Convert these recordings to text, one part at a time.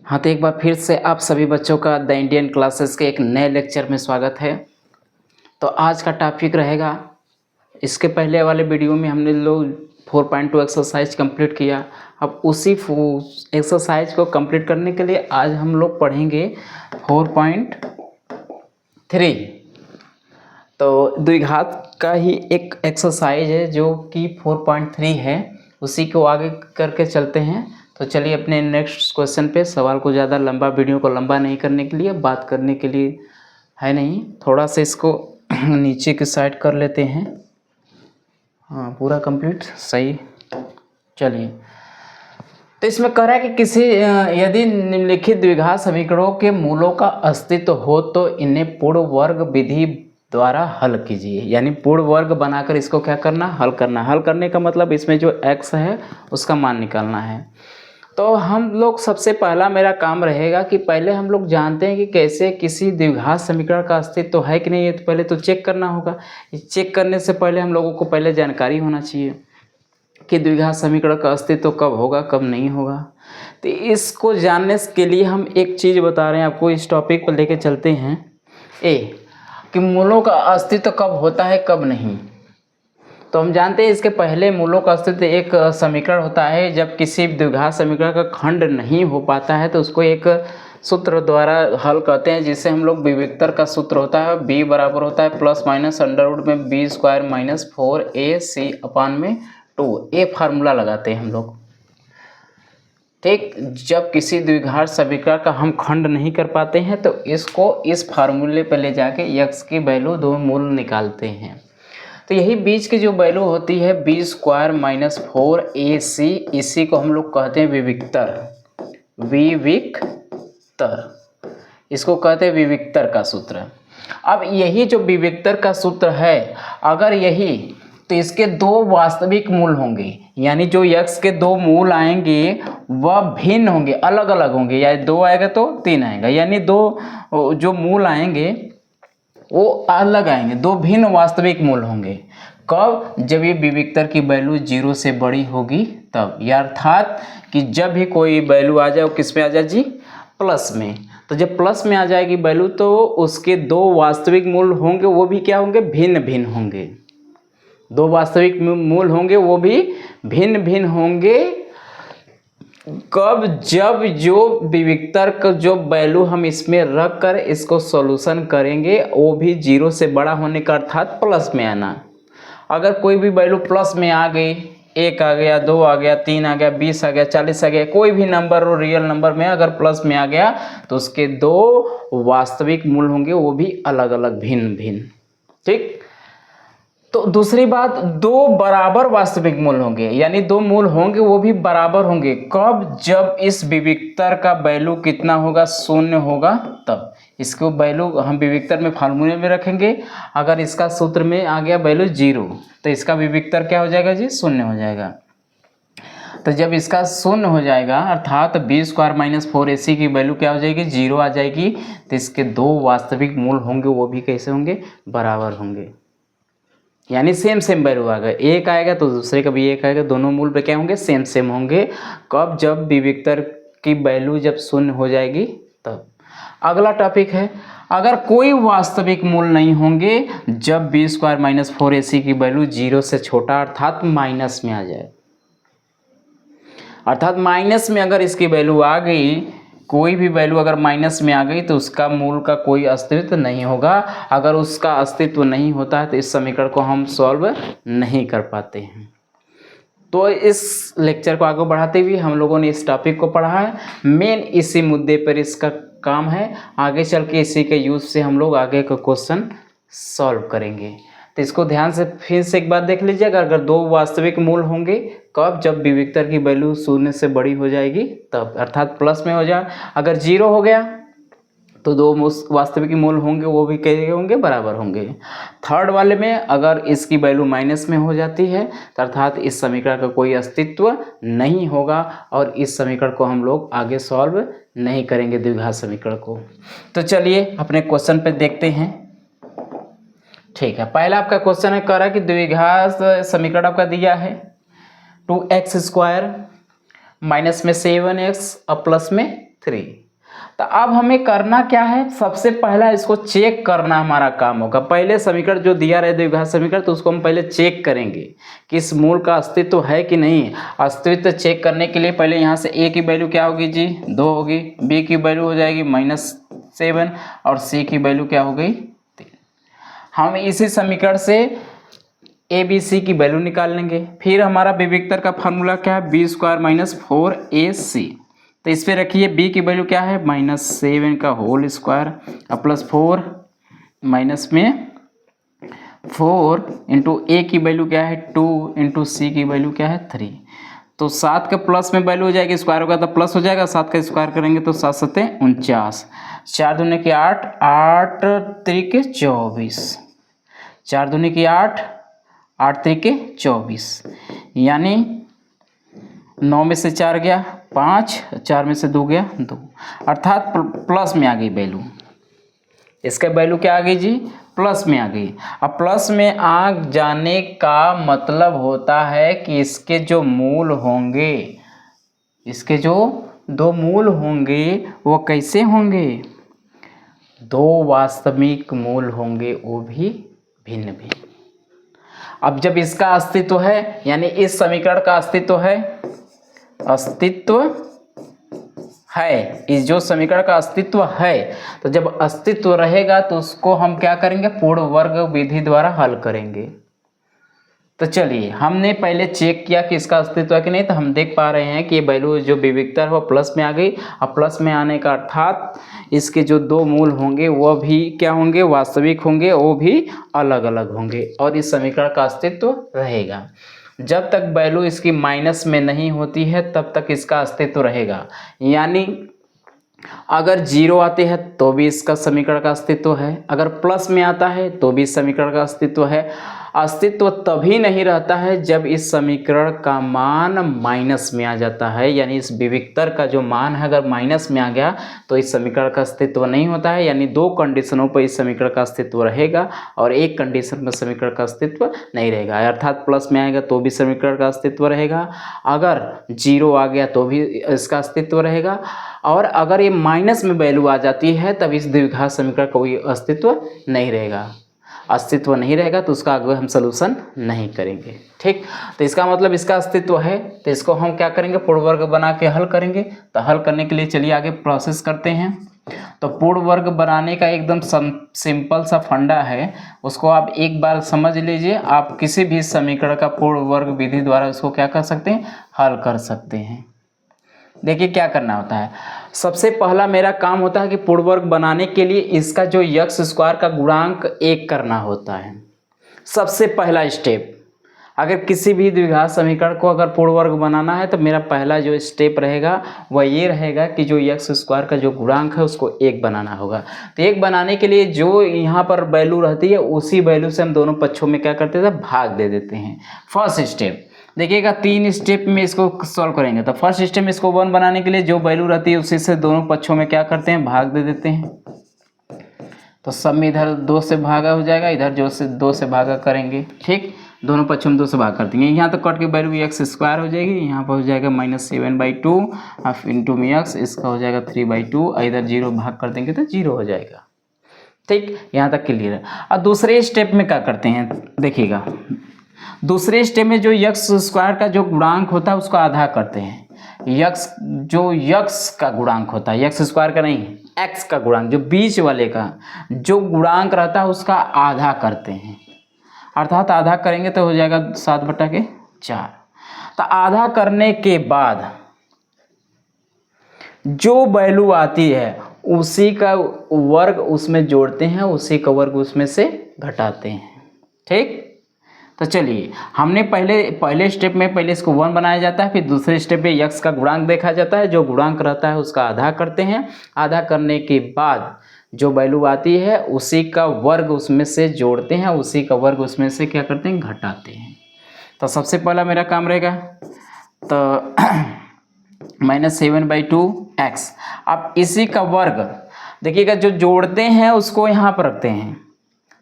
हाँ, तो एक बार फिर से आप सभी बच्चों का द इंडियन क्लासेस के एक नए लेक्चर में स्वागत है। तो आज का टॉपिक रहेगा, इसके पहले वाले वीडियो में हमने लोग 4.2 एक्सरसाइज कंप्लीट किया। अब उसी एक्सरसाइज को कंप्लीट करने के लिए आज हम लोग पढ़ेंगे 4.3। तो द्विघात का ही एक एक्सरसाइज है जो कि 4.3 है, उसी को आगे करके चलते हैं। तो चलिए अपने नेक्स्ट क्वेश्चन पे। सवाल को ज़्यादा लंबा, वीडियो को लंबा नहीं करने के लिए, बात करने के लिए है नहीं, थोड़ा सा इसको नीचे की साइड कर लेते हैं। हाँ, पूरा कंप्लीट सही। चलिए, तो इसमें कह रहा है कि किसी यदि निम्नलिखित द्विघात समीकरणों के मूलों का अस्तित्व हो तो इन्हें पूर्ण वर्ग विधि द्वारा हल कीजिए। यानी पूर्ण वर्ग बनाकर इसको क्या करना, हल करना। हल करने का मतलब इसमें जो x है उसका मान निकालना है। तो हम लोग सबसे पहला मेरा काम रहेगा कि पहले हम लोग जानते हैं कि कैसे किसी द्विघात समीकरण का अस्तित्व है कि नहीं, ये तो पहले तो चेक करना होगा। चेक करने से पहले हम लोगों को पहले जानकारी होना चाहिए कि द्विघात समीकरण का अस्तित्व कब होगा कब नहीं होगा। तो इसको जानने के लिए हम एक चीज़ बता रहे हैं आपको, इस टॉपिक पर लेके चलते हैं। कि मूलों का अस्तित्व कब होता है कब नहीं। तो हम जानते हैं इसके पहले मूलों का अस्तित्व एक समीकरण होता है। जब किसी द्विघात समीकरण का खंड नहीं हो पाता है तो उसको एक सूत्र द्वारा हल करते हैं, जिससे हम लोग विविक्तर का सूत्र होता है। b बराबर होता है प्लस माइनस अंडर रूट में b स्क्वायर माइनस 4ac अपान में 2। ये फार्मूला लगाते हैं हम लोग। ठीक, जब किसी द्विघात समीकरण का हम खंड नहीं कर पाते हैं तो इसको इस फार्मूले पर ले जाके x की वैल्यू, दो मूल निकालते हैं। तो यही बीच की जो वैल्यू होती है b स्क्वायर माइनस 4ac, इसी को हम लोग कहते हैं विविक्तर। इसको कहते हैं विविक्तर का सूत्र। अब यही जो विविक्तर का सूत्र है, अगर यही, तो इसके दो वास्तविक मूल होंगे। यानी जो x के दो मूल आएंगे वह भिन्न होंगे, अलग अलग होंगे। या 2 आएगा तो 3 आएगा, यानी दो जो मूल आएंगे वो अलग आएंगे, दो भिन्न वास्तविक मूल होंगे। कब? जब ये विविक्तर की वैल्यू 0 से बड़ी होगी तब। या अर्थात कि जब भी कोई वैल्यू आ जाए वो किस में आ जाए जी, प्लस में। तो जब प्लस में आ जाएगी वैल्यू तो उसके दो वास्तविक मूल होंगे, वो भी क्या होंगे, भिन्न भिन्न होंगे। दो वास्तविक मूल होंगे वो भी भिन्न भिन्न होंगे। कब? जब जो विविक्तर का जो वैल्यू हम इसमें रख कर इसको सॉल्यूशन करेंगे वो भी 0 से बड़ा होने का, अर्थात प्लस में आना। अगर कोई भी वैल्यू प्लस में आ गई, 1 आ गया, 2 आ गया, 3 आ गया, 20 आ गया, 40 आ गया, कोई भी नंबर और रियल नंबर में अगर प्लस में आ गया तो उसके दो वास्तविक मूल होंगे, वो भी अलग अलग भिन्न भिन्न। ठीक, तो दूसरी बात, दो बराबर वास्तविक मूल होंगे। यानी दो मूल होंगे वो भी बराबर होंगे। कब? जब इस विविक्तर का वैल्यू कितना होगा, 0 होगा तब। इसको वैल्यू हम विविक्तर में फार्मूले में रखेंगे। अगर इसका सूत्र में आ गया वैल्यू 0 तो इसका विविक्तर क्या हो जाएगा जी, 0 हो जाएगा। तो जब इसका 0 हो जाएगा अर्थात b स्क्वायर माइनस 4ac की वैल्यू क्या हो जाएगी, 0 आ जाएगी। तो इसके दो वास्तविक मूल होंगे वो भी कैसे होंगे, बराबर होंगे। यानी सेम सेम वैल्यू आ गए, एक आएगा तो दूसरे का भी एक आएगा, दोनों मूल पे क्या होंगे, सेम सेम होंगे। कब? जब विविक्तर की वैल्यू जब 0 हो जाएगी तब। अगला टॉपिक है, अगर कोई वास्तविक मूल नहीं होंगे जब b स्क्वायर माइनस 4ac की वैल्यू 0 से छोटा अर्थात माइनस में आ जाए। अर्थात माइनस में अगर इसकी वैल्यू आ गई, कोई भी वैल्यू अगर माइनस में आ गई तो उसका मूल का कोई अस्तित्व नहीं होगा। अगर उसका अस्तित्व नहीं होता है तो इस समीकरण को हम सॉल्व नहीं कर पाते हैं। तो इस लेक्चर को आगे बढ़ाते हुए हम लोगों ने इस टॉपिक को पढ़ा है। मेन इसी मुद्दे पर इसका काम है। आगे चल के इसी के यूज से हम लोग आगे का क्वेश्चन सॉल्व करेंगे। तो इसको ध्यान से फिर से एक बार देख लीजिएगा। अगर दो वास्तविक मूल होंगे कब? जब विविक्तर की वैल्यू 0 से बड़ी हो जाएगी तब, अर्थात प्लस में हो जाए। अगर 0 हो गया तो दो वास्तविक मूल होंगे वो भी कैसे होंगे, बराबर होंगे। थर्ड वाले में अगर इसकी वैल्यू माइनस में हो जाती है तो अर्थात इस समीकरण का कोई अस्तित्व नहीं होगा और इस समीकरण को हम लोग आगे सॉल्व नहीं करेंगे, द्विघात समीकरण को। तो चलिए अपने क्वेश्चन पे देखते हैं। ठीक है, पहला आपका क्वेश्चन है, कह रहा है कि द्विघात समीकरण आपका दिया है 2x स्क्वायर माइनस में 7x और प्लस में 3। तो अब हमें करना क्या है, सबसे पहला इसको चेक करना हमारा काम होगा। पहले समीकरण जो दिया रहे द्विघात समीकरण, तो उसको हम पहले चेक करेंगे कि इस मूल का अस्तित्व है कि नहीं। अस्तित्व चेक करने के लिए पहले यहाँ से a की वैल्यू क्या होगी जी 2 होगी, b की वैल्यू हो जाएगी -7 और c की वैल्यू क्या हो गई 3। हम इसी समीकरण से a b c की वैल्यू निकाल लेंगे। फिर हमारा विविक्तर का फार्मूला क्या है, b² - 4ac। तो इस पे रखिए b की वैल्यू क्या है -7 का होल स्क्वायर और +4 माइनस में 4 इंटू a की वैल्यू क्या है 2 इंटू c की वैल्यू क्या है 3। तो 7 का प्लस में वैल्यू हो जाएगी, स्क्वायर होगा तो प्लस हो जाएगा, 7 का स्क्वायर करेंगे तो 7 सत्ते 49, 4 दूनी की 8, 8 त्रिके 24, 4 दूनी की 8, 8 त्रिके 24, यानी 9 में से 4 गया 5, 4 में से 2 गया 2, अर्थात प्लस में आ गई वैल्यू। इसका वैल्यू क्या आ गई जी प्लस में आ गई। अब प्लस में आ जाने का मतलब होता है कि इसके जो मूल होंगे, इसके जो 2 मूल होंगे वो कैसे होंगे, 2 वास्तविक मूल होंगे, वो भी भिन्न भिन्न। अब जब इसका अस्तित्व है, यानी इस समीकरण का अस्तित्व है, इस जो समीकरण का अस्तित्व है, तो जब अस्तित्व रहेगा तो उसको हम क्या करेंगे, पूर्ण वर्ग विधि द्वारा हल करेंगे। तो चलिए हमने पहले चेक किया कि इसका अस्तित्व है कि नहीं, तो हम देख पा रहे हैं कि ये वैल्यू जो विविक्तर है वो प्लस में आ गई। अब प्लस में आने का अर्थात इसके जो 2 मूल होंगे वो भी क्या होंगे, वास्तविक होंगे, वो भी अलग अलग होंगे और इस समीकरण का अस्तित्व रहेगा। जब तक वैल्यू इसकी माइनस में नहीं होती है तब तक इसका अस्तित्व रहेगा। यानी अगर 0 आते हैं तो भी इसका समीकरण का अस्तित्व है, अगर प्लस में आता है तो भी इस समीकरण का अस्तित्व है। अस्तित्व तभी नहीं रहता है जब इस समीकरण का मान माइनस में आ जाता है, यानी इस विविक्तर का जो मान है अगर माइनस में आ गया तो इस समीकरण का अस्तित्व नहीं होता है। यानी 2 कंडीशनों पर इस समीकरण का अस्तित्व रहेगा और एक कंडीशन पर समीकरण का अस्तित्व नहीं रहेगा। अर्थात प्लस में आएगा तो भी समीकरण का अस्तित्व रहेगा, अगर 0 आ गया तो भी इसका अस्तित्व रहेगा, और अगर ये माइनस में वैल्यू आ जाती है तब इस द्विघात समीकरण का कोई अस्तित्व नहीं रहेगा। अस्तित्व नहीं रहेगा तो उसका आगे हम सलूशन नहीं करेंगे। ठीक, तो इसका मतलब इसका अस्तित्व है, तो इसको हम क्या करेंगे, पूर्ण वर्ग बना के हल करेंगे। तो हल करने के लिए चलिए आगे प्रोसेस करते हैं। तो पूर्ण वर्ग बनाने का एकदम सिंपल सा फंडा है, उसको आप एक बार समझ लीजिए। आप किसी भी समीकरण का पूर्ण वर्ग विधि द्वारा उसको क्या कर सकते हैं, हल कर सकते हैं। देखिए क्या करना होता है, सबसे पहला मेरा काम होता है कि पूर्ण वर्ग बनाने के लिए इसका जो x² का गुणांक 1 करना होता है। सबसे पहला स्टेप, अगर किसी भी द्विघात समीकरण को अगर पूर्ण वर्ग बनाना है तो मेरा पहला जो स्टेप रहेगा वह ये रहेगा कि जो x² का जो गुणांक है उसको 1 बनाना होगा। तो 1 बनाने के लिए जो यहाँ पर वैल्यू रहती है उसी वैल्यू से हम दोनों पक्षों में क्या करते थे, भाग दे देते हैं। फर्स्ट स्टेप देखिएगा, 3 स्टेप में इसको सॉल्व करेंगे। तो फर्स्ट स्टेप में इसको 1 बनाने के लिए जो वैल्यू रहती है उसी से दोनों पक्षों में क्या करते हैं, भाग दे देते हैं। तो सब में इधर 2 से भागा हो जाएगा, इधर जो से 2 से भागा करेंगे। ठीक, दोनों पक्षों में 2 से भाग कर देंगे। यहाँ तो कट की वैल्यू x² हो जाएगी, यहाँ पर हो जाएगा -7/2 इंटू में x, इसका हो जाएगा 3/2, इधर 0 भाग कर देंगे तो 0 हो जाएगा। ठीक, यहाँ तक क्लियर है। अब दूसरे स्टेप में क्या करते हैं, देखिएगा दूसरे स्टेप में जो x² का जो गुणांक होता है उसको आधा करते हैं। जो x का गुणांक होता है, x² का नहीं, x का गुणांक, जो बीच वाले का जो गुणांक रहता है उसका आधा करते हैं। अर्थात आधा करेंगे तो हो जाएगा 7/4। तो आधा करने के बाद जो वैल्यू आती है उसी का वर्ग उसमें जोड़ते हैं, उसी का वर्ग उसमें से घटाते हैं। ठीक, तो चलिए हमने पहले स्टेप में पहले इसको 1 बनाया जाता है, फिर दूसरे स्टेप में x का गुणांक देखा जाता है, जो गुणांक रहता है उसका आधा करते हैं। आधा करने के बाद जो वैल्यू आती है उसी का वर्ग उसमें से जोड़ते हैं, उसी का वर्ग उसमें से क्या करते हैं, घटाते हैं। तो सबसे पहला मेरा काम रहेगा तो -7/2x। अब इसी का वर्ग देखिएगा, जो जोड़ते हैं उसको यहाँ पर रखते हैं,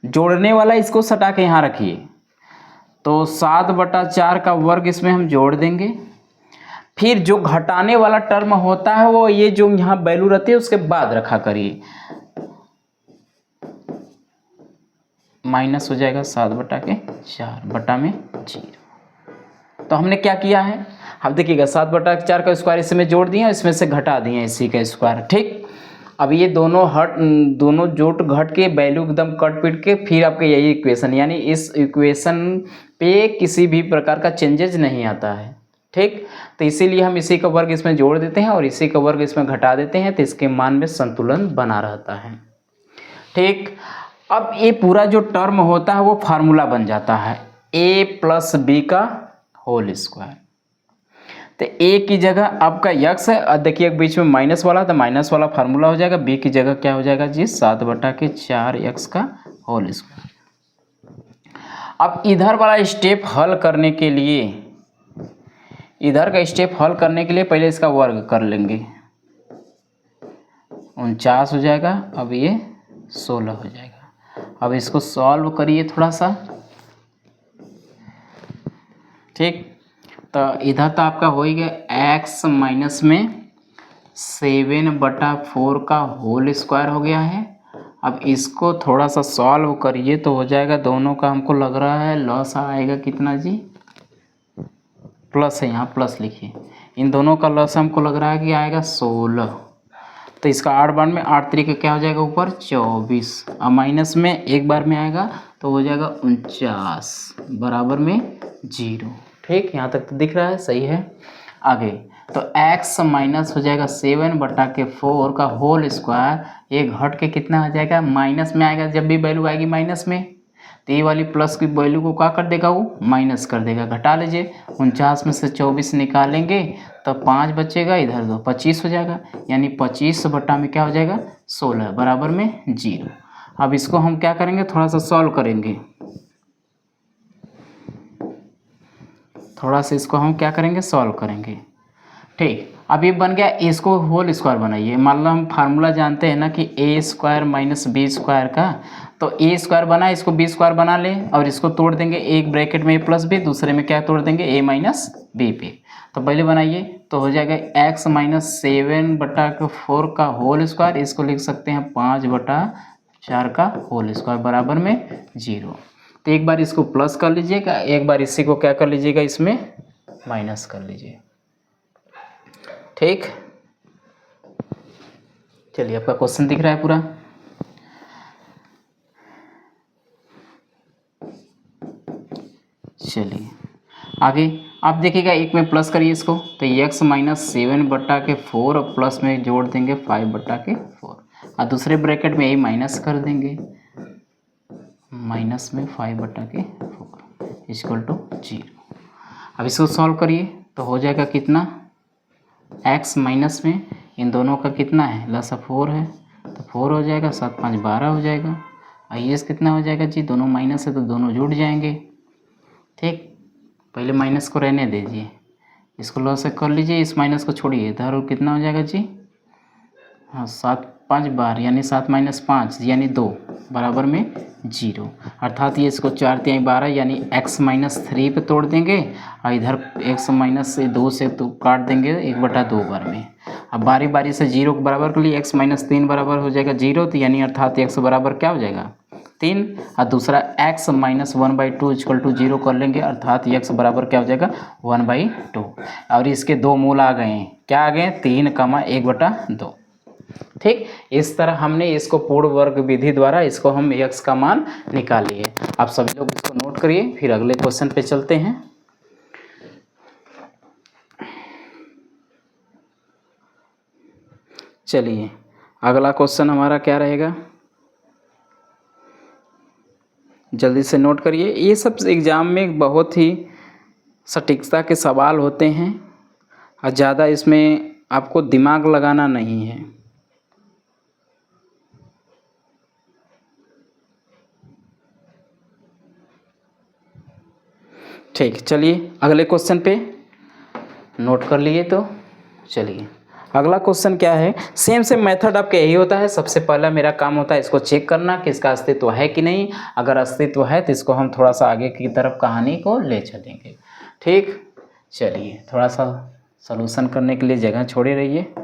जोड़ने वाला इसको सटा के यहाँ रखिए। तो 7/4 का वर्ग इसमें हम जोड़ देंगे, फिर जो घटाने वाला टर्म होता है वो ये जो यहाँ वैल्यू रहती है उसके बाद रखा करिए, माइनस हो जाएगा 7/4 तो हमने क्या किया है, अब देखिएगा 7/4 का स्क्वायर इसमें जोड़ दिए, इसमें से घटा दिए इसी का स्क्वायर। ठीक, अब ये दोनों जोड़ घट के वैल्यू एकदम कट पीट के फिर आपके यही इक्वेशन, यानी इस इक्वेशन पे किसी भी प्रकार का चेंजेज नहीं आता है। ठीक, तो इसीलिए हम इसी का वर्ग इसमें जोड़ देते हैं और इसी का वर्ग इसमें घटा देते हैं, तो इसके मान में संतुलन बना रहता है। ठीक, अब ये पूरा जो टर्म होता है वो फार्मूला बन जाता है a+b का होल स्क्वायर। तो a की जगह आपका x है, और देखिए बीच में माइनस वाला, तो माइनस वाला फार्मूला हो जाएगा, b की जगह क्या हो जाएगा जी 7/4x का होल स्क्वायर। अब इधर वाला स्टेप हल करने के लिए, इधर का स्टेप हल करने के लिए पहले इसका वर्ग कर लेंगे, 49 हो जाएगा, अब ये 16 हो जाएगा। अब इसको सॉल्व करिए थोड़ा सा। ठीक, तो इधर तो आपका हो ही गया, x माइनस में 7/4 का होल स्क्वायर हो गया है। अब इसको थोड़ा सा सॉल्व करिए तो हो जाएगा, दोनों का हमको लग रहा है लॉस आएगा कितना जी, प्लस है, यहाँ प्लस लिखिए, इन दोनों का लॉस हमको लग रहा है कि आएगा 16। तो इसका 8 बार में 8 तरीके क्या हो जाएगा ऊपर 24, और माइनस में एक बार में आएगा तो हो जाएगा 49 बराबर में 0। ठीक, यहाँ तक तो दिख रहा है, सही है। आगे तो x माइनस हो जाएगा 7/4 का होल स्क्वायर, ये घट के कितना आ जाएगा, माइनस में आएगा, जब भी वैल्यू आएगी माइनस में तो ये वाली प्लस की वैल्यू को क्या कर देगा, वो माइनस कर देगा। घटा लीजिए, 49 में से 24 निकालेंगे तो 5 बचेगा, इधर 2 25 हो जाएगा, यानी 25 बटा में क्या हो जाएगा 16 बराबर में 0। अब इसको हम क्या करेंगे, थोड़ा सा सॉल्व करेंगे, थोड़ा सा इसको हम क्या करेंगे सॉल्व करेंगे। ठीक, अब ये बन गया, इसको होल स्क्वायर बनाइए। मान लो हम फार्मूला जानते हैं ना कि a² माइनस b स्क्वायर का, तो a स्क्वायर बना, इसको b स्क्वायर बना लें और इसको तोड़ देंगे, एक ब्रैकेट में a प्लस b, दूसरे में क्या तोड़ देंगे a माइनस b पे। तो पहले बनाइए तो हो जाएगा x माइनस 7/4 का होल स्क्वायर, इसको लिख सकते हैं 5/4 का होल स्क्वायर बराबर में 0। तो एक बार इसको प्लस कर लीजिएगा, एक बार इसी को क्या कर लीजिएगा, इसमें माइनस कर लीजिए। ठीक, चलिए आपका क्वेश्चन दिख रहा है पूरा। चलिए आगे आप देखिएगा, एक में प्लस करिए इसको, तो x माइनस 7/4 और प्लस में जोड़ देंगे 5/4, और दूसरे ब्रैकेट में यही माइनस कर देंगे, माइनस में 5/4 इक्वल टू 0। अब इसको सॉल्व करिए तो हो जाएगा कितना, x माइनस में इन दोनों का कितना है, लसा 4 है, तो 4 हो जाएगा, 7 5 12 हो जाएगा, और ये कितना हो जाएगा जी, दोनों माइनस है तो दोनों जुड़ जाएंगे। ठीक, पहले माइनस को रहने दीजिए, इसको लॉस कर लीजिए, इस माइनस को छोड़िए, इधर और कितना हो जाएगा जी, हाँ 7 5 12 यानी 7 माइनस 5 यानी 2 बराबर में 0, अर्थात ये इसको 4 3 12 यानी x माइनस 3 पे तोड़ देंगे, और इधर x माइनस 2 से तो काट देंगे 1/2 बार में। अब बारी बारी से 0 को बराबर कर लिए, x माइनस 3 बराबर हो जाएगा 0, तो यानी अर्थात x बराबर क्या हो जाएगा 3, और दूसरा x माइनस 1/2 इक्वल टू 0 कर लेंगे, अर्थात x बराबर क्या हो जाएगा 1/2। और इसके दो मूल आ गए हैं, क्या आ गए 3, 1/2। ठीक, इस तरह हमने इसको पूर्ण वर्ग विधि द्वारा इसको हम x का मान निकाल लिए। आप सभी लोग इसको नोट करिए, फिर अगले क्वेश्चन पे चलते हैं। चलिए अगला क्वेश्चन हमारा क्या रहेगा, जल्दी से नोट करिए। ये सब एग्ज़ाम में बहुत ही सटीकता के सवाल होते हैं और ज़्यादा इसमें आपको दिमाग लगाना नहीं है। ठीक, चलिए अगले क्वेश्चन पे नोट कर लिए। तो चलिए अगला क्वेश्चन क्या है, सेम मेथड आपका यही होता है। सबसे पहला मेरा काम होता है इसको चेक करना कि इसका अस्तित्व है कि नहीं। अगर अस्तित्व है तो इसको हम थोड़ा सा आगे की तरफ कहानी को ले चलेंगे। ठीक, चलिए थोड़ा सा सॉल्यूशन करने के लिए जगह छोड़े रहिए।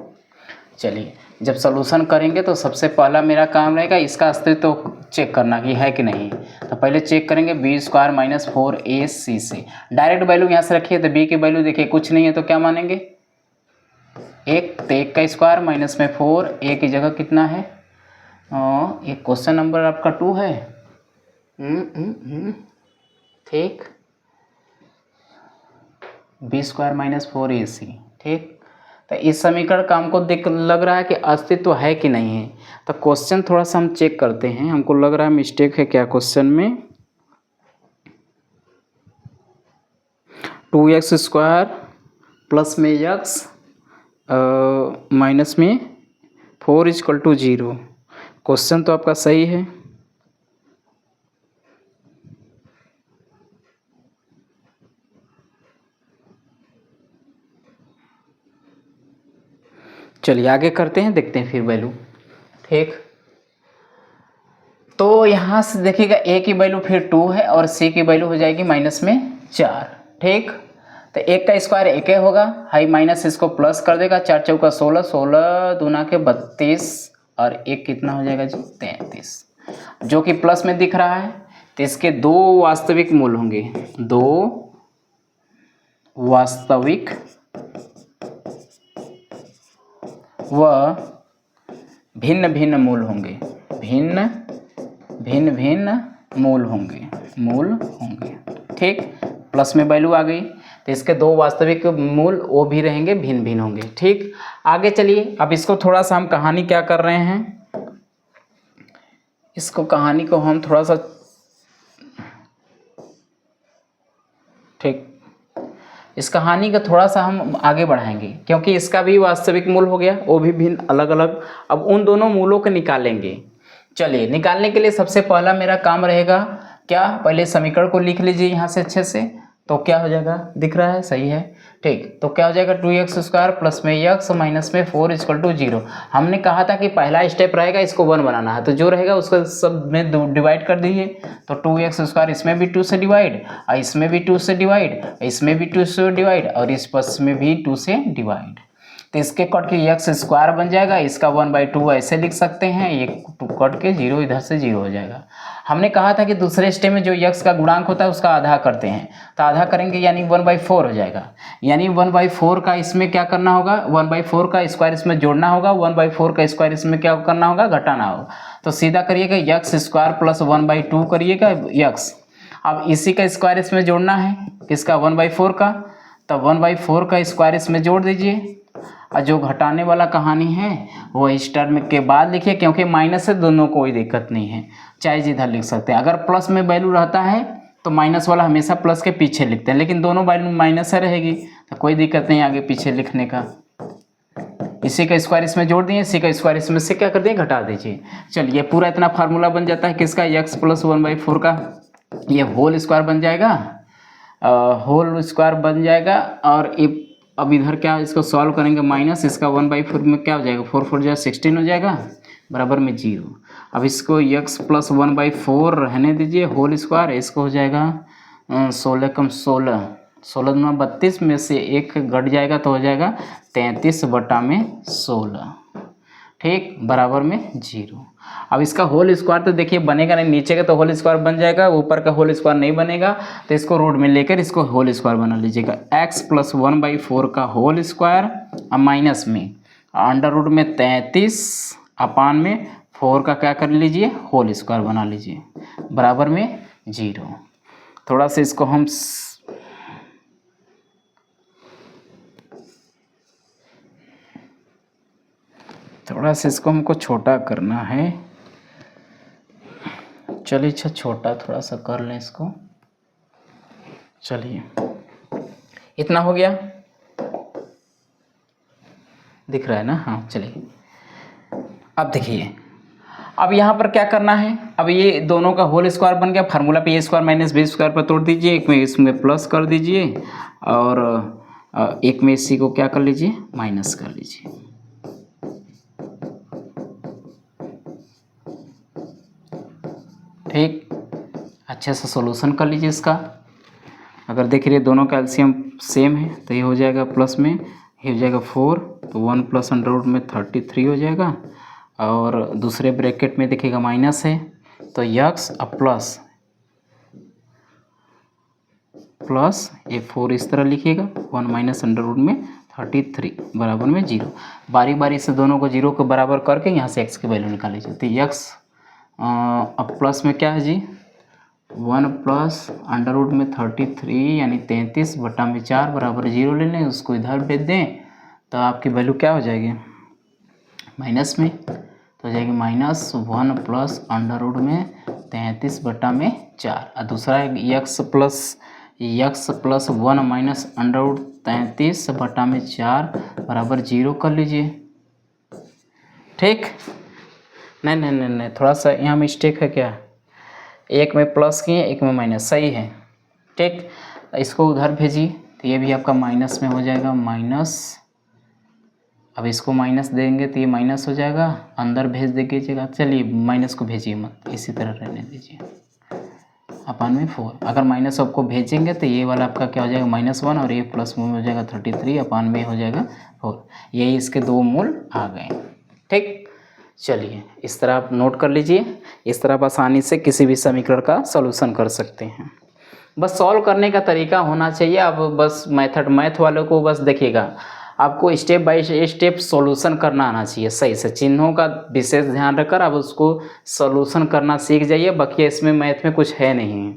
चलिए, जब सॉल्यूशन करेंगे तो सबसे पहला मेरा काम रहेगा इसका अस्तित्व तो चेक करना कि है कि नहीं। तो पहले चेक करेंगे बी स्क्वायर माइनस 4ac से। डायरेक्ट वैल्यू यहाँ से रखिए तो बी की वैल्यू देखिए कुछ नहीं है तो क्या मानेंगे, एक, तो 1 का स्क्वायर माइनस में 4, ए की जगह कितना है, ये क्वेश्चन नंबर आपका 2 है। ठीक, बी स्क्वायर माइनस 4ac। ठीक, तो इस समीकरण का हमको देख लग रहा है कि अस्तित्व है कि नहीं है। तो क्वेश्चन थोड़ा सा हम चेक करते हैं, हमको लग रहा है मिस्टेक है क्या क्वेश्चन में। 2x स्क्वायर प्लस में x माइनस में 4 इक्वल टू 0। क्वेश्चन तो आपका सही है। चलिए आगे करते हैं, देखते हैं फिर वैल्यू। ठीक, तो यहाँ से देखिएगा a की वैल्यू फिर 2 है और c की वैल्यू हो जाएगी माइनस में 4। ठीक, तो 1 का स्क्वायर 1 होगा, हाई माइनस इसको प्लस कर देगा, 4 चौका 16, 16 दूना के 32 और 1 कितना हो जाएगा जी 33, जो कि प्लस में दिख रहा है। तो इसके 2 वास्तविक मूल होंगे, 2 वास्तविक व भिन्न भिन्न मूल होंगे, भिन्न मूल होंगे। ठीक, प्लस में वैल्यू आ गई तो इसके 2 वास्तविक मूल वो भी रहेंगे, भिन्न भिन्न होंगे। ठीक, आगे चलिए, अब इसको थोड़ा सा हम कहानी क्या कर रहे हैं, इसको कहानी को हम थोड़ा सा, ठीक, इस कहानी का थोड़ा सा हम आगे बढ़ाएंगे क्योंकि इसका भी वास्तविक मूल हो गया, वो भी भिन्न अलग अलग। अब उन दोनों मूलों को निकालेंगे। चलिए, निकालने के लिए सबसे पहला मेरा काम रहेगा क्या, पहले समीकरण को लिख लीजिए यहाँ से अच्छे से। तो क्या हो जाएगा, दिख रहा है, सही है। ठीक, तो क्या हो जाएगा 2x स्क्वायर प्लस में x माइनस में 4 इक्वल टू 0। हमने कहा था कि पहला स्टेप रहेगा इसको 1 बनाना है, तो जो रहेगा उसको सब में डिवाइड कर दीजिए। तो 2x स्क्वायर इसमें भी 2 से डिवाइड, और इसमें भी 2 से डिवाइड, इसमें भी 2 से डिवाइड, और इस पक्ष में भी 2 से डिवाइड। तो इसके कट के x स्क्वायर बन जाएगा, इसका 1/2 ऐसे लिख सकते हैं, ये 2 कट के 0 इधर से 0 हो जाएगा। हमने कहा था कि दूसरे स्टेप में जो x का गुणांक होता है उसका आधा करते हैं, तो आधा करेंगे यानी 1/4 हो जाएगा। यानी 1/4 का इसमें क्या करना होगा, 1/4 का स्क्वायर इसमें जोड़ना होगा, 1/4 का स्क्वायर इसमें क्या करना होगा, घटाना होगा। तो सीधा करिएगा x स्क्वायर प्लस 1/2 करिएगा x। अब इसी का स्क्वायर इसमें जोड़ना है, किसका, 1/4 का, तो 1/4 का स्क्वायर इसमें जोड़ दीजिए। और जो घटाने वाला कहानी है वो इस टर्म के बाद लिखिए, क्योंकि माइनस से दोनों कोई दिक्कत नहीं है, चाहे जिधर लिख सकते हैं। अगर प्लस में वैल्यू रहता है तो माइनस वाला हमेशा प्लस के पीछे लिखते हैं, लेकिन दोनों वैल्यू माइनस से रहेगी तो कोई दिक्कत नहीं आगे पीछे लिखने का। इसी का स्क्वायर इसमें जोड़ दिए, इसी का स्क्वायर इसमें से क्या कर दिए, घटा दीजिए। चलिए, पूरा इतना फार्मूला बन जाता है किसका, x प्लस 1/4 का, ये होल स्क्वायर बन जाएगा, होल स्क्वायर बन जाएगा। और अब इधर क्या, इसको सॉल्व करेंगे, माइनस इसका 1/4 में क्या हो जाएगा, 4 4 जो 16 हो जाएगा, बराबर में 0। अब इसको x प्लस 1/4 रहने दीजिए, होल स्क्वायर, इसको हो जाएगा 16 कम 16, 16 दूना 32 में से 1 घट जाएगा तो हो जाएगा 33/16। ठीक, बराबर में 0। अब इसका होल स्क्वायर तो देखिए बनेगा नहीं, नीचे का तो होल स्क्वायर बन जाएगा, ऊपर का होल स्क्वायर नहीं बनेगा, तो इसको रूट में लेकर इसको होल स्क्वायर बना लीजिएगा। x प्लस 1/4 का होल स्क्वायर, अब माइनस में अंडर रूट में 33 अपान में 4 का क्या कर लीजिए, होल स्क्वायर बना लीजिए, बराबर में 0। थोड़ा सा इसको हम हमको छोटा करना है। चलिए, अच्छा छोटा थोड़ा सा कर लें इसको। चलिए, इतना हो गया, दिख रहा है ना, हाँ। चलिए, अब देखिए, अब यहाँ पर क्या करना है, अब ये दोनों का होल स्क्वायर बन गया, फार्मूला पे a square minus b square पर तोड़ दीजिए, एक में इसमें प्लस कर दीजिए और एक में इसी को क्या कर लीजिए, माइनस कर लीजिए। ठीक, अच्छे से सॉल्यूशन कर लीजिए इसका। अगर देख रहिए दोनों का एलसीएम सेम है तो ये हो जाएगा प्लस में ये हो जाएगा 4, तो 1 प्लस अंडर रूट में 33 हो जाएगा। और दूसरे ब्रैकेट में देखिएगा माइनस है, तो यक्स अब प्लस ये 4 इस तरह लिखिएगा, 1 माइनस अंडर रूट में 33 बराबर में 0। बारी बारी से दोनों को 0 के बराबर करके यहाँ से x की वैल्यू निकाल लीजिए। तो x अब प्लस में क्या है जी, 1 प्लस अंडर रूट में 33 यानी 33/4 बराबर 0 ले लें, उसको इधर भेज दें तो आपकी वैल्यू क्या हो जाएगी, माइनस में। तो हो जाएगी -1 प्लस अंडर रूट में 33/4 और दूसरा x plus 1 minus under root 33/4 बराबर 0 कर लीजिए। ठीक, नहीं, थोड़ा सा यहाँ मिस्टेक है क्या, एक में प्लस किए एक में माइनस, सही है। ठीक, इसको उधर भेजिए तो ये भी आपका माइनस में हो जाएगा, माइनस। अब इसको माइनस देंगे तो ये माइनस हो जाएगा, अंदर भेज दीजिएगा। चलिए माइनस को भेजिए मत, इसी तरह रहने दीजिए, अपन में 4। अगर माइनस आपको भेजेंगे तो ये वाला आपका क्या हो जाएगा, -1 और ये प्लस में हो जाएगा 33 अपन में हो जाएगा 4। यही इसके दो मूल आ गए। ठीक, चलिए इस तरह आप नोट कर लीजिए। इस तरह आप आसानी से किसी भी समीकरण का सॉल्यूशन कर सकते हैं। बस सॉल्व करने का तरीका होना चाहिए। अब बस मैथ वालों को बस देखिएगा, आपको स्टेप बाय स्टेप सॉल्यूशन करना आना चाहिए सही से। चिन्हों का विशेष ध्यान रखकर आप उसको सॉल्यूशन करना सीख जाइए। बाकी इसमें मैथ में कुछ है नहीं,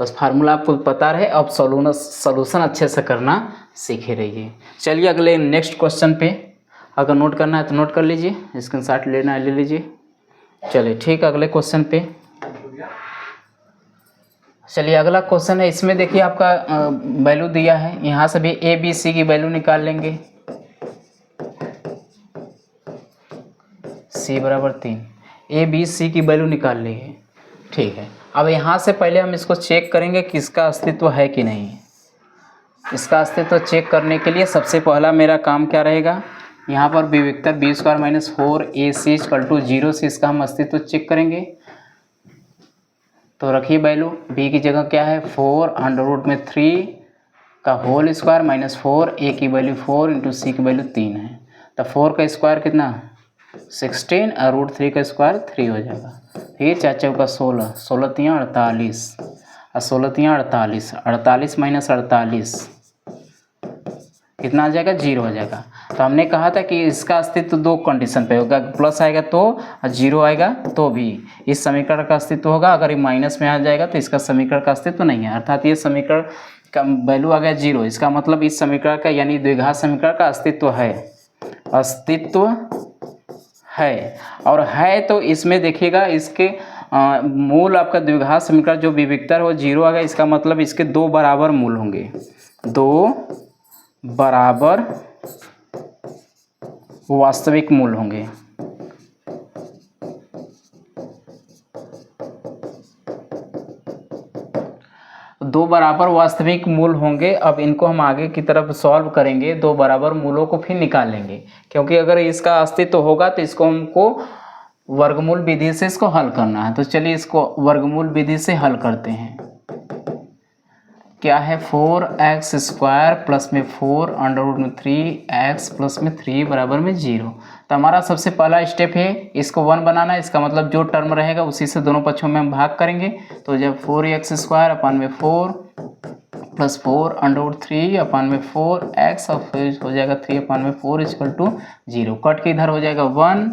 बस फार्मूला आपको पता रहे, अब सॉल्यूशन अच्छे से करना सीखे रहिए। चलिए अगले नेक्स्ट क्वेश्चन पे, अगर नोट करना है तो नोट कर लीजिए, स्क्रीनशॉट लेना है ले लीजिए। चलिए ठीक, अगले क्वेश्चन पे चलिए। अगला क्वेश्चन है, इसमें देखिए आपका वैल्यू दिया है, यहाँ से भी ए बी सी की वैल्यू निकाल लेंगे। सी बराबर 3, ए बी सी की वैल्यू निकाल लेंगे। ठीक है, अब यहाँ से पहले हम इसको चेक करेंगे कि इसका अस्तित्व है कि नहीं। इसका अस्तित्व चेक करने के लिए सबसे पहला मेरा काम क्या रहेगा, यहाँ पर बी वेक्टर b² - 4ac = 0 से इसका हम अस्तित्व चेक करेंगे। तो रखिए वैल्यू, b की जगह क्या है 4 अंडर रूट में 3 का होल स्क्वायर -4, a की वैल्यू 4 इंटू c की वैल्यू 3 है। तो 4 का स्क्वायर कितना 16 और रूट 3 का स्क्वायर 3 हो जाएगा। फिर 4 चौका 16, 16 तियाँ 48 और 16 तियाँ 48, 48 माइनस 48 कितना आ जाएगा 0 हो जाएगा। तो हमने कहा था कि इसका अस्तित्व दो कंडीशन पे होगा, प्लस आएगा तो और 0 आएगा तो भी इस समीकरण का अस्तित्व होगा। अगर ये माइनस में आ जाएगा तो इसका समीकरण का अस्तित्व नहीं है, अर्थात ये समीकरण का वैल्यू आ गया 0। इसका मतलब इस समीकरण का यानी द्विघात समीकरण का अस्तित्व है, अस्तित्व है। और है तो इसमें देखिएगा इसके मूल आपका द्विघात समीकरण जो विविक्तर हो 0 आ गया, इसका मतलब इसके दो बराबर मूल होंगे, दो बराबर वास्तविक मूल होंगे। दो बराबर वास्तविक मूल होंगे। अब इनको हम आगे की तरफ सॉल्व करेंगे, दो बराबर मूलों को फिर निकाल लेंगे, क्योंकि अगर इसका अस्तित्व होगा तो इसको हमको वर्गमूल विधि से इसको हल करना है। तो चलिए इसको वर्गमूल विधि से हल करते हैं। क्या है 4x² प्लस में 4 अंडर रूट में 3x प्लस में 3 बराबर में 0। तो हमारा सबसे पहला स्टेप है इसको 1 बनाना है। इसका मतलब जो टर्म रहेगा उसी से दोनों पक्षों में हम भाग करेंगे। तो जब 4x² अपन में 4 प्लस 4 अंडर रूट 3 अपन में 4x और फिर हो जाएगा 3 अपन में 4 = 0। कट के इधर हो जाएगा 1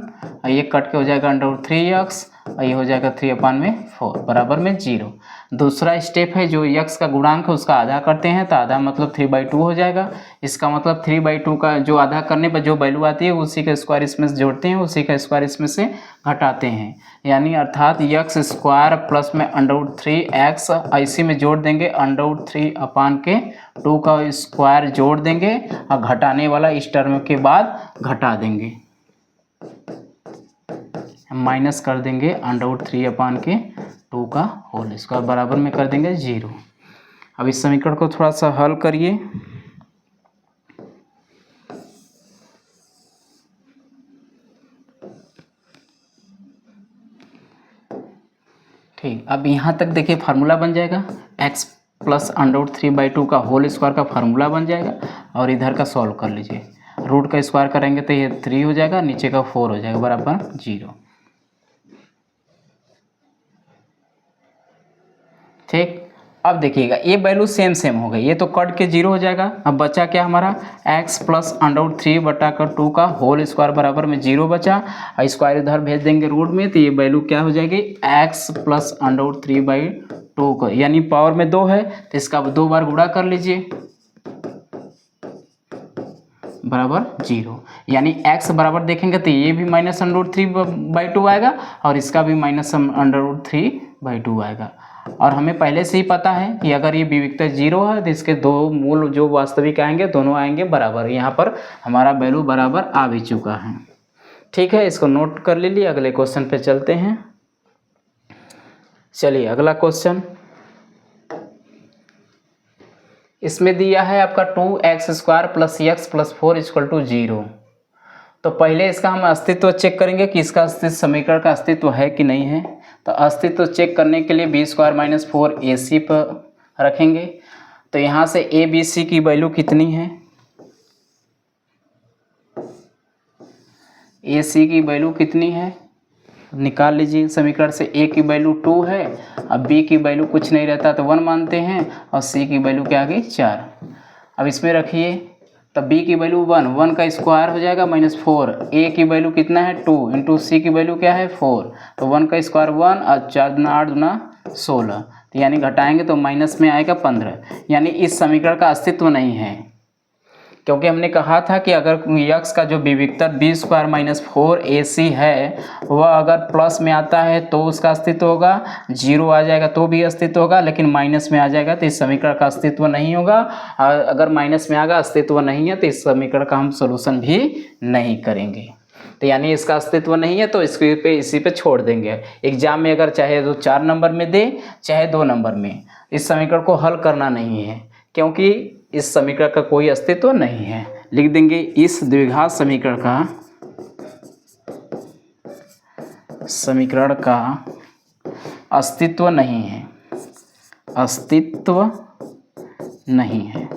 और ये कट के हो जाएगा अंडर रूट 3x और ये हो जाएगा 3 अपन में 4 बराबर में 0। दूसरा स्टेप है जो x का गुणांक है उसका आधा करते हैं, तो आधा मतलब 3/2 हो जाएगा। इसका मतलब 3/2 का जो आधा करने पर जो वैल्यू आती है उसी का स्क्वायर इसमें से जोड़ते हैं, उसी का स्क्वायर इसमें से घटाते हैं, यानी अर्थात x² प्लस में अंडर रूट 3x इसी में जोड़ देंगे, अंडर रूट 3 अपान के 2 का स्क्वायर जोड़ देंगे और घटाने वाला इस टर्म के बाद घटा देंगे, माइनस कर देंगे अंडर रूट 3 अपान के 2 का होल स्क्वायर बराबर में कर देंगे 0। अब इस समीकरण को थोड़ा सा हल करिए। ठीक, अब यहाँ तक देखिए फार्मूला बन जाएगा x प्लस अंडर रूट 3/2 का होल स्क्वायर का फार्मूला बन जाएगा। और इधर का सॉल्व कर लीजिए। रूट का स्क्वायर करेंगे तो ये 3 हो जाएगा, नीचे का 4 हो जाएगा बराबर 0। ठीक, अब देखिएगा ये वैल्यू सेम सेम हो गई, ये तो कट के 0 हो जाएगा। अब बचा क्या हमारा x प्लस √3 बटा कर 2 का होल स्क्वायर बराबर में 0 बचा, और स्क्वायर इधर भेज देंगे रूट में, तो ये वैल्यू क्या हो जाएगी x प्लस √3/2 का, यानी पावर में 2 है तो इसका 2 बार गुणा कर लीजिए बराबर 0, यानी x बराबर देखेंगे तो ये भी -√3/2 आएगा और इसका भी -√3/2 आएगा। और हमें पहले से ही पता है कि अगर ये विविधता 0 है तो इसके दो मूल जो वास्तविक आएंगे दोनों आएंगे बराबर। यहाँ पर हमारा वैल्यू बराबर आ भी चुका है। ठीक है, इसको नोट कर लीजिए। अगले क्वेश्चन पे चलते हैं। चलिए अगला क्वेश्चन, इसमें दिया है आपका 2x² + x + 4 = 0। तो पहले इसका हम अस्तित्व चेक करेंगे कि इसका अस्तित्व समीकरण का अस्तित्व है कि नहीं है। तो अस्तित्व चेक करने के लिए b² - 4ac पर रखेंगे। तो यहाँ से a b c की वैल्यू कितनी है, a c की वैल्यू कितनी है निकाल लीजिए समीकरण से। a की वैल्यू 2 है, अब b की वैल्यू कुछ नहीं रहता तो 1 मानते हैं, और c की वैल्यू क्या आ गई 4। अब इसमें रखिए, तब b की वैल्यू 1 का स्क्वायर हो जाएगा -4, a की वैल्यू कितना है 2 इंटू c की वैल्यू क्या है 4, तो 1 का स्क्वायर 1 और 4 दूना 8 दूना 16, तो यानी घटाएंगे तो माइनस में आएगा 15, यानी इस समीकरण का अस्तित्व नहीं है। क्योंकि हमने कहा था कि अगर x का जो विविधता b² - 4ac है वह अगर प्लस में आता है तो उसका अस्तित्व होगा, 0 आ जाएगा तो भी अस्तित्व होगा, लेकिन माइनस में आ जाएगा तो इस समीकरण का अस्तित्व नहीं होगा। अगर माइनस में आएगा अस्तित्व नहीं है तो इस समीकरण का हम सॉल्यूशन भी नहीं करेंगे। तो यानी इसका अस्तित्व नहीं है तो इसी पे छोड़ देंगे। एग्जाम में अगर चाहे तो 4 नंबर में दे चाहे 2 नंबर में, इस समीकरण को हल करना नहीं है क्योंकि इस समीकरण का कोई अस्तित्व नहीं है। लिख देंगे इस द्विघात समीकरण का अस्तित्व नहीं है, अस्तित्व नहीं है।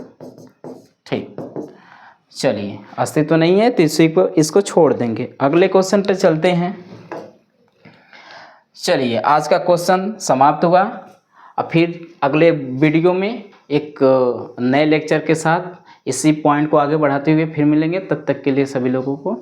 ठीक, चलिए अस्तित्व नहीं है तो इसको छोड़ देंगे। अगले क्वेश्चन पे चलते हैं। चलिए आज का क्वेश्चन समाप्त हुआ। अब फिर अगले वीडियो में एक नए लेक्चर के साथ इसी पॉइंट को आगे बढ़ाते हुए फिर मिलेंगे। तब तक के लिए सभी लोगों को